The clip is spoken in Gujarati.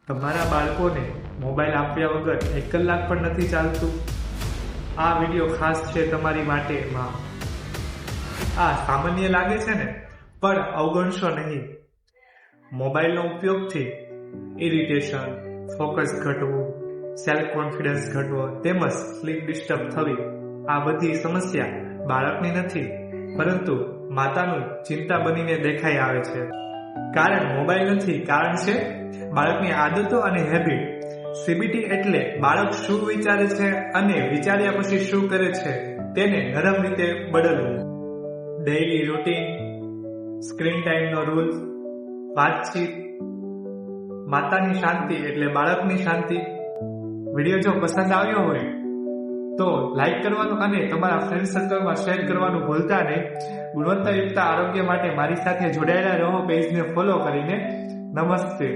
તમારા બાળકોને મોબાઈલ આપ્યા વગર 1 કલાક પણ નથી ચાલતું? આ વિડીયો ખાસ છે તમારી માટે માં. આ સામાન્ય લાગે છે ને, પણ અવગણશો નહીં. મોબાઈલનો ઉપયોગથી ઇરિટેશન, ફોકસ ઘટવું, સેલ્ફ કોન્ફિડન્સ ઘટવો તેમજ સ્લીપ ડિસ્ટર્બ થવી, આ બધી સમસ્યા બાળકની નથી પરંતુ માતાનું ચિંતા બનીને દેખાઈ આવે છે. કારણ મોબાઈલ નથી, કારણ છે બાળકની આદતો અને હેબિટ. સીબીટી એટલે બાળક શું વિચારે છે અને વિચાર્યા પછી શું કરે છે તેને નરમ રીતે બદલવું. ડેઈલી રૂટીન, સ્ક્રીન ટાઈમનો રૂલ, વાતચીત. માતાની શાંતિ એટલે બાળકની શાંતિ. વિડીયો જો પસંદ આવ્યો હોય તો લાઈક કરવાનું અને તમારા ફ્રેન્ડ સર્કલમાં શેર કરવાનું ભૂલતા નહીં. ગુણવત્તાયુક્ત આરોગ્ય માટે મારી સાથે જોડાયેલા રહો પેજને ફોલો કરીને. નમસ્તે.